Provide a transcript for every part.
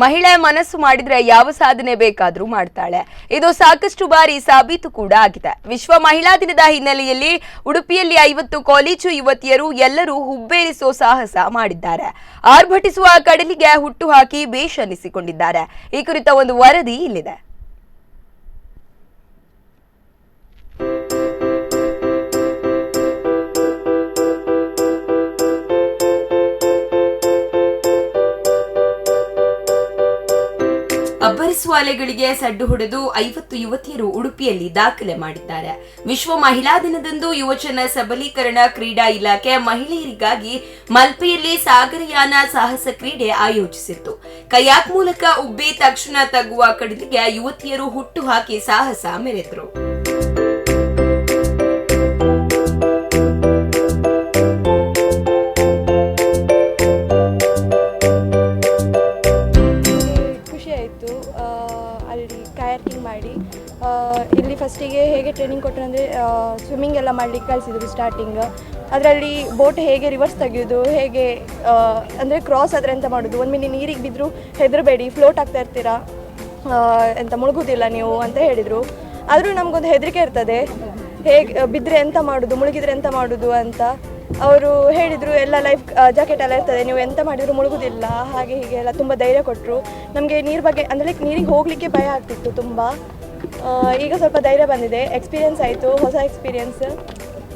ಮಹಿಳೆ ಮನಸ್ಸು ಮಾಡಿದ್ರೆ ಯಾವ ಸಾಧನೆ ಬೇಕಾದ್ರೂ ಮಾಡ್ತಾಳೆ. ಇದು ಸಾಕಷ್ಟು ಬಾರಿ ಸಾಬೀತು ಕೂಡ ಆಗಿದೆ. ವಿಶ್ವ ಮಹಿಳಾ ದಿನದ ಹಿನ್ನೆಲೆಯಲ್ಲಿ ಉಡುಪಿಯಲ್ಲಿ 50 ಕಾಲೇಜು ಯುವತಿಯರು ಎಲ್ಲರೂ ಹುಬ್ಬೇರಿಸೋ ಸಾಹಸ ಮಾಡಿದ್ದಾರೆ. ಆರ್ಭಟಿಸುವ ಕಡಲಿಗೆ ಹುಟ್ಟು ಹಾಕಿ ಬೇಷ್ ಅನ್ನಿಸಿಕೊಂಡಿದ್ದಾರೆ. ಈ ಕುರಿತ ಒಂದು ವರದಿ ಇಲ್ಲಿದೆ. ಅಬ್ಬರಿಸುವ ಅಲೆಗಳಿಗೆ ಸಡ್ಡು ಹೊಡೆದು 50 ಯುವತಿಯರು ಉಡುಪಿಯಲ್ಲಿ ದಾಖಲೆ ಮಾಡಿದ್ದಾರೆ. ವಿಶ್ವ ಮಹಿಳಾ ದಿನದಂದು ಯುವಜನ ಸಬಲೀಕರಣ ಕ್ರೀಡಾ ಇಲಾಖೆ ಮಹಿಳೆಯರಿಗಾಗಿ ಮಲ್ಪೆಯಲ್ಲಿ ಸಾಗರಯಾನ ಸಾಹಸ ಕ್ರೀಡೆ ಆಯೋಜಿಸಿತ್ತು. ಕಯಾಕ್ ಮೂಲಕ ಉಬ್ಬಿ ತಕ್ಷಣ ತಗ್ಗುವ ಕಡಲಿಗೆ ಯುವತಿಯರು ಹುಟ್ಟು ಹಾಕಿ ಸಾಹಸ ಮೆರೆದರು. ಕಯಾಕಿಂಗ್ ಮಾಡಿ ಇಲ್ಲಿ ಫಸ್ಟಿಗೆ ಹೇಗೆ ಟ್ರೈನಿಂಗ್ ಕೊಟ್ಟರು ಅಂದರೆ ಸ್ವಿಮ್ಮಿಂಗ್ ಎಲ್ಲ ಮಾಡಲಿಕ್ಕೆ ಕಲಿಸಿದ್ರು ಸ್ಟಾರ್ಟಿಂಗ್. ಅದರಲ್ಲಿ ಬೋಟ್ ಹೇಗೆ ರಿವರ್ಸ್ ತೆಗೆಯೋದು, ಹೇಗೆ ಅಂದರೆ ಕ್ರಾಸ್ ಆದರೆ ಎಂತ ಮಾಡೋದು, ಒಂದು ಮಿನಿ ನೀರಿಗೆ ಬಿದ್ದರೂ ಹೆದರಬೇಡಿ, ಫ್ಲೋಟ್ ಆಗ್ತಾ ಇರ್ತೀರಾ, ಎಂತ ಮುಳುಗೋದಿಲ್ಲ ನೀವು ಅಂತ ಹೇಳಿದರು. ಆದರೂ ನಮಗೊಂದು ಹೆದರಿಕೆ ಇರ್ತದೆ, ಹೇಗೆ ಬಿದ್ದರೆ ಎಂತ ಮಾಡೋದು, ಮುಳುಗಿದ್ರೆ ಎಂತ ಮಾಡೋದು ಅಂತ. ಅವರು ಹೇಳಿದರು ಎಲ್ಲ ಲೈಫ್ ಜಾಕೆಟ್ ಎಲ್ಲ ಇರ್ತದೆ, ನೀವು ಎಂತ ಮಾಡಿದರೂ ಮುಳುಗೋದಿಲ್ಲ, ಹಾಗೆ ಹೀಗೆ ಎಲ್ಲ ತುಂಬ ಧೈರ್ಯ ಕೊಟ್ಟರು. ನಮಗೆ ನೀರು ಬಗ್ಗೆ ಅಂದರೆ ನೀರಿಗೆ ಹೋಗಲಿಕ್ಕೆ ಭಯ ಆಗ್ತಿತ್ತು ತುಂಬ. ಈಗ ಸ್ವಲ್ಪ ಧೈರ್ಯ ಬಂದಿದೆ, ಎಕ್ಸ್ಪೀರಿಯೆನ್ಸ್ ಆಯಿತು, ಹೊಸ ಎಕ್ಸ್ಪೀರಿಯೆನ್ಸ್,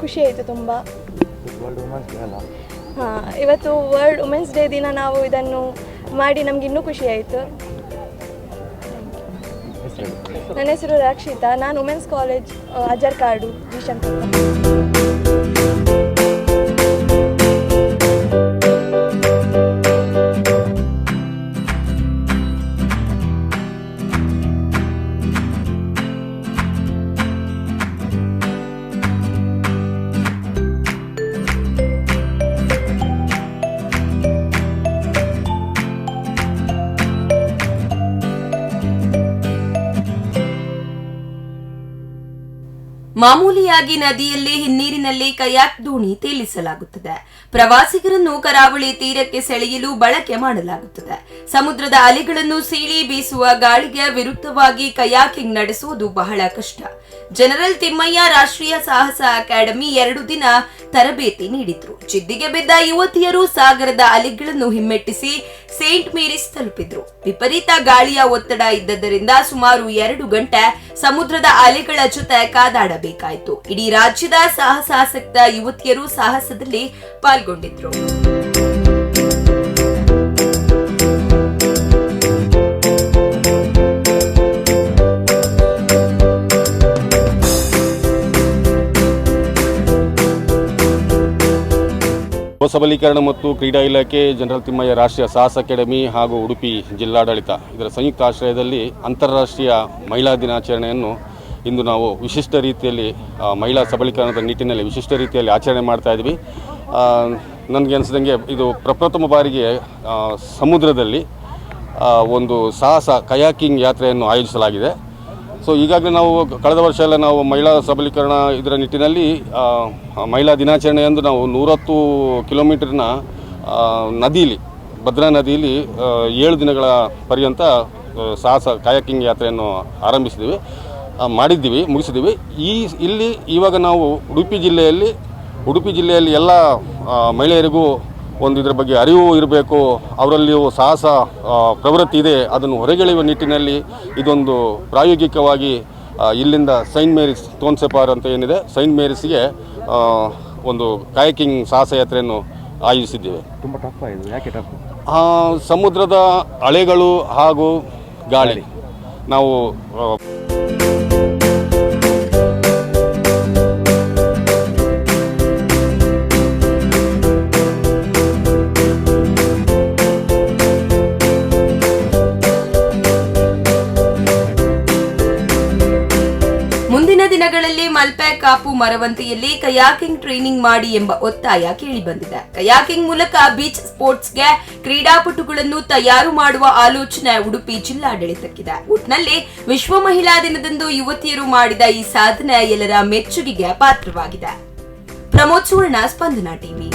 ಖುಷಿ ಆಯಿತು ತುಂಬ. ಹಾಂ, ಇವತ್ತು ವರ್ಲ್ಡ್ ವುಮೆನ್ಸ್ ಡೇ ದಿನ ನಾವು ಇದನ್ನು ಮಾಡಿ ನಮ್ಗೆ ಇನ್ನೂ ಖುಷಿ ಆಯಿತು. ನನ್ನ ಹೆಸರು ರಕ್ಷಿತಾ, ನಾನು ವುಮೆನ್ಸ್ ಕಾಲೇಜ್ ಅಜರ್ಕಾಡು ಜಿಶಂಕರ್. ಮಾಮೂಲಿಯಾಗಿ ನದಿಯಲ್ಲಿ ಹಿನ್ನೀರಿನಲ್ಲಿ ಕಯಾಕ್ ದೋಣಿ ತೇಲಿಸಲಾಗುತ್ತದೆ. ಪ್ರವಾಸಿಗರನ್ನು ಕರಾವಳಿ ತೀರಕ್ಕೆ ಸೆಳೆಯಲು ಬಳಕೆ ಮಾಡಲಾಗುತ್ತದೆ. ಸಮುದ್ರದ ಅಲೆಗಳನ್ನು ಸೀಳಿ ಬೀಸುವ ಗಾಳಿಗೆ ವಿರುದ್ಧವಾಗಿ ಕಯಾಕಿಂಗ್ ನಡೆಸುವುದು ಬಹಳ ಕಷ್ಟ. ಜನರಲ್ ತಿಮ್ಮಯ್ಯ ರಾಷ್ಟ್ರೀಯ ಸಾಹಸ ಅಕಾಡೆಮಿ 2 ದಿನ ತರಬೇತಿ ನೀಡಿದ್ರು. ಜಿದ್ದಿಗೆ ಬಿದ್ದ ಯುವತಿಯರು ಸಾಗರದ ಅಲೆಗಳನ್ನು ಹಿಮ್ಮೆಟ್ಟಿಸಿ ಸೇಂಟ್ ಮೇರಿಸ್ ತಲುಪಿದ್ರು. ವಿಪರೀತ ಗಾಳಿಯ ಒತ್ತಡ ಇದ್ದದರಿಂದ ಸುಮಾರು 2 ಗಂಟೆ ಸಮುದ್ರದ ಅಲೆಗಳ ಜೊತೆ ಕಾದಾಡಬೇಕಾಯಿತು. ಇಡೀ ರಾಜ್ಯದ ಸಾಹಸಾಸಕ್ತ ಯುವತಿಯರು ಸಾಹಸದಲ್ಲಿ ಪಾಲ್ಗೊಂಡಿದ್ರು. ಸಬಲೀಕರಣ ಮತ್ತು ಕ್ರೀಡಾ ಇಲಾಖೆ, ಜನರಲ್ ತಿಮ್ಮಯ್ಯ ರಾಷ್ಟ್ರೀಯ ಸಾಹಸ ಅಕಾಡೆಮಿ ಹಾಗೂ ಉಡುಪಿ ಜಿಲ್ಲಾಡಳಿತ ಇದರ ಸಂಯುಕ್ತ ಆಶ್ರಯದಲ್ಲಿ ಅಂತಾರಾಷ್ಟ್ರೀಯ ಮಹಿಳಾ ದಿನಾಚರಣೆಯನ್ನು ಇಂದು ನಾವು ವಿಶಿಷ್ಟ ರೀತಿಯಲ್ಲಿ ಮಹಿಳಾ ಸಬಲೀಕರಣದ ನಿಟ್ಟಿನಲ್ಲಿ ವಿಶಿಷ್ಟ ರೀತಿಯಲ್ಲಿ ಆಚರಣೆ ಮಾಡ್ತಾ ಇದ್ವಿ. ನನಗೆ ಅನಿಸಿದಂಗೆ ಇದು ಪ್ರಪ್ರಥಮ ಬಾರಿಗೆ ಸಮುದ್ರದಲ್ಲಿ ಒಂದು ಸಾಹಸ ಕಯಾಕಿಂಗ್ ಯಾತ್ರೆಯನ್ನು ಆಯೋಜಿಸಲಾಗಿದೆ. ಸೊ ಈಗಾಗಲೇ ನಾವು ಕಳೆದ ವರ್ಷ ಎಲ್ಲ ನಾವು ಮಹಿಳಾ ಸಬಲೀಕರಣ ಇದರ ನಿಟ್ಟಿನಲ್ಲಿ ಮಹಿಳಾ ದಿನಾಚರಣೆಯಂದು ನಾವು 110 ಕಿಲೋಮೀಟರ್ನ ನದಿಯಲ್ಲಿ ಭದ್ರಾ ನದಿಯಲ್ಲಿ 7 ದಿನಗಳ ಪರ್ಯಂತ ಸಾಹಸ ಕಯಾಕಿಂಗ್ ಯಾತ್ರೆಯನ್ನು ಮುಗಿಸಿದ್ದೀವಿ. ಇವಾಗ ನಾವು ಉಡುಪಿ ಜಿಲ್ಲೆಯಲ್ಲಿ ಎಲ್ಲ ಮಹಿಳೆಯರಿಗೂ ಇದರ ಬಗ್ಗೆ ಅರಿವು ಇರಬೇಕು, ಅವರಲ್ಲಿಯೂ ಸಾಹಸ ಪ್ರವೃತ್ತಿ ಇದೆ, ಅದನ್ನು ಹೊರಗೆಳೆಯುವ ನಿಟ್ಟಿನಲ್ಲಿ ಇದೊಂದು ಪ್ರಾಯೋಗಿಕವಾಗಿ ಇಲ್ಲಿಂದ ಸೈಂಟ್ ಮೇರಿಸ್ ತೋನ್ಸೆಪಾರ್ ಅಂತ ಏನಿದೆ, ಸೈಂಟ್ ಮೇರಿಸ್ಗೆ ಒಂದು ಕಯಾಕಿಂಗ್ ಸಾಹಸ ಯಾತ್ರೆಯನ್ನು ಆಯೋಜಿಸಿದ್ದೇವೆ. ತುಂಬ ಟಫ್ ಆಯಿತು. ಯಾಕೆ ಟಫ್? ಸಮುದ್ರದ ಅಲೆಗಳು ಹಾಗೂ ಗಾಳಿ. ನಾವು ಮುಂದಿನ ದಿನಗಳಲ್ಲಿ ಮಲ್ಪೆ, ಕಾಪು, ಮರವಂತಿಯಲ್ಲಿ ಕಯಾಕಿಂಗ್ ಟ್ರೈನಿಂಗ್ ಮಾಡಿ ಎಂಬ ಒತ್ತಾಯ ಕೇಳಿಬಂದಿದೆ. ಕಯಾಕಿಂಗ್ ಮೂಲಕ ಬೀಚ್ ಸ್ಪೋರ್ಟ್ಸ್ಗೆ ಕ್ರೀಡಾಪಟುಗಳನ್ನು ತಯಾರು ಮಾಡುವ ಆಲೋಚನೆ ಉಡುಪಿ ಜಿಲ್ಲಾಡಳಿತಕ್ಕಿದೆ. ಒಟ್ನಲ್ಲಿ ವಿಶ್ವ ಮಹಿಳಾ ದಿನದಂದು ಯುವತಿಯರು ಮಾಡಿದ ಈ ಸಾಧನೆ ಎಲ್ಲರ ಮೆಚ್ಚುಗೆಗೆ ಪಾತ್ರವಾಗಿದೆ. ಪ್ರಮೋದ್ ಸುವರ್ಣ, ಸ್ಪಂದನ ಟಿವಿ.